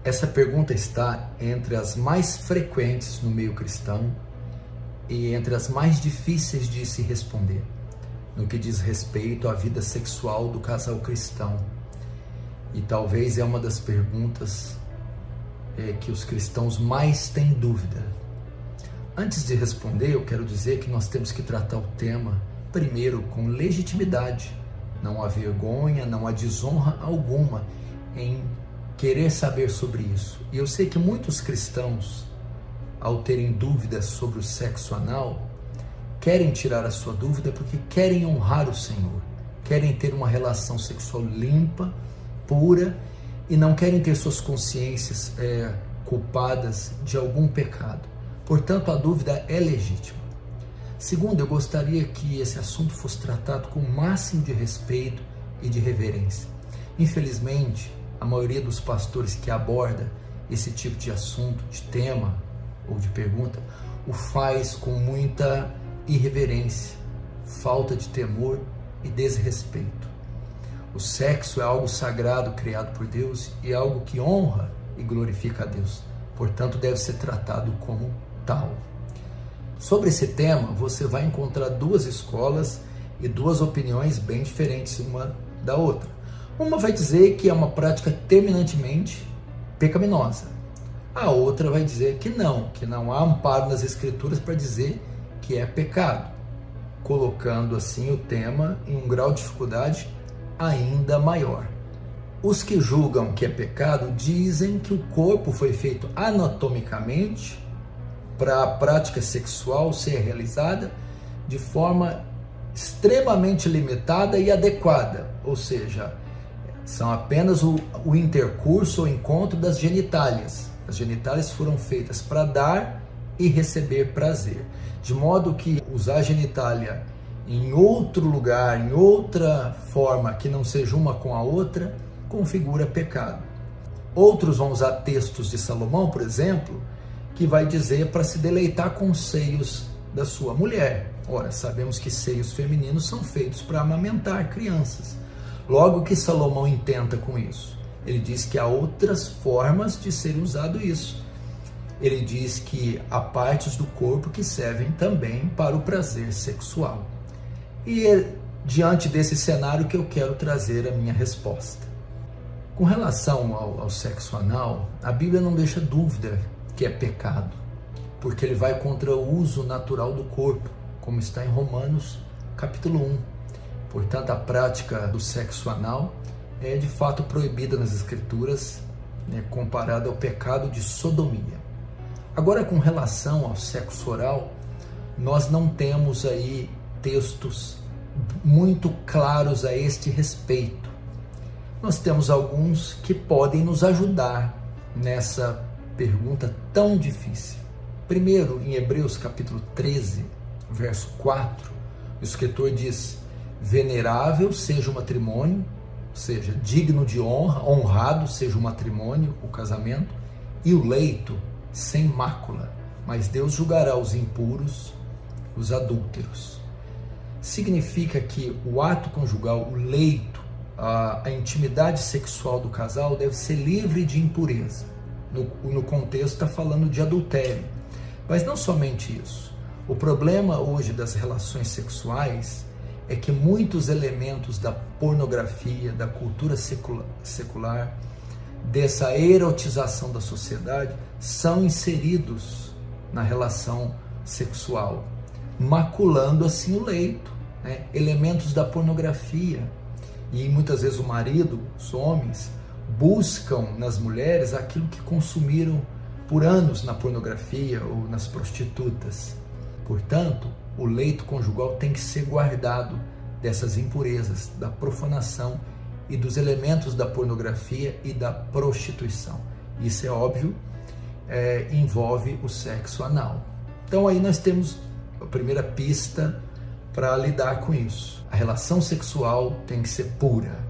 Essa pergunta está entre as mais frequentes no meio cristão e entre as mais difíceis de se responder, no que diz respeito à vida sexual do casal cristão. E talvez é uma das perguntas que os cristãos mais têm dúvida. Antes de responder, eu quero dizer que nós temos que tratar o tema, primeiro, com legitimidade. Não há vergonha, não há desonra alguma em querer saber sobre isso. E eu sei que muitos cristãos, ao terem dúvidas sobre o sexo anal, querem tirar a sua dúvida porque querem honrar o Senhor, querem ter uma relação sexual limpa, pura, e não querem ter suas consciências culpadas de algum pecado. Portanto, a dúvida é legítima. Segundo, eu gostaria que esse assunto fosse tratado com o máximo de respeito e de reverência. Infelizmente, a maioria dos pastores que aborda esse tipo de assunto, de tema ou de pergunta, o faz com muita irreverência, falta de temor e desrespeito. O sexo é algo sagrado criado por Deus e é algo que honra e glorifica a Deus. Portanto, deve ser tratado como tal. Sobre esse tema, você vai encontrar duas escolas e duas opiniões bem diferentes uma da outra. Uma vai dizer que é uma prática terminantemente pecaminosa. A outra vai dizer que não há amparo nas Escrituras para dizer que é pecado, colocando assim o tema em um grau de dificuldade ainda maior. Os que julgam que é pecado dizem que o corpo foi feito anatomicamente para a prática sexual ser realizada de forma extremamente limitada e adequada, ou seja, são apenas o intercurso ou encontro das genitálias. As genitálias foram feitas para dar e receber prazer, de modo que usar a genitália em outro lugar, em outra forma que não seja uma com a outra, configura pecado. Outros vão usar textos de Salomão, por exemplo, que vai dizer para se deleitar com os seios da sua mulher. Ora, sabemos que seios femininos são feitos para amamentar crianças. Logo, o que Salomão intenta com isso? Ele diz que há outras formas de ser usado isso. Ele diz que há partes do corpo que servem também para o prazer sexual. E é diante desse cenário que eu quero trazer a minha resposta. Com relação ao sexo anal, a Bíblia não deixa dúvida que é pecado, porque ele vai contra o uso natural do corpo, como está em Romanos capítulo 1. Portanto, a prática do sexo anal é de fato proibida nas Escrituras, comparada ao pecado de sodomia. Agora, com relação ao sexo oral, nós não temos aí textos muito claros a este respeito. Nós temos alguns que podem nos ajudar nessa pergunta tão difícil. Primeiro, em Hebreus capítulo 13, verso 4, o escritor diz: venerável seja o matrimônio, ou seja, digno de honra, honrado seja o matrimônio, o casamento, e o leito sem mácula, mas Deus julgará os impuros, os adúlteros. Significa que o ato conjugal, o leito, a intimidade sexual do casal deve ser livre de impureza. No contexto está falando de adultério. Mas não somente isso. O problema hoje das relações sexuais é que muitos elementos da pornografia, da cultura secular, dessa erotização da sociedade, são inseridos na relação sexual, maculando assim o leito, elementos da pornografia. E muitas vezes o marido, os homens, buscam nas mulheres aquilo que consumiram por anos na pornografia ou nas prostitutas. Portanto, o leito conjugal tem que ser guardado dessas impurezas, da profanação e dos elementos da pornografia e da prostituição. Isso é óbvio, envolve o sexo anal. Então aí nós temos a primeira pista para lidar com isso. A relação sexual tem que ser pura.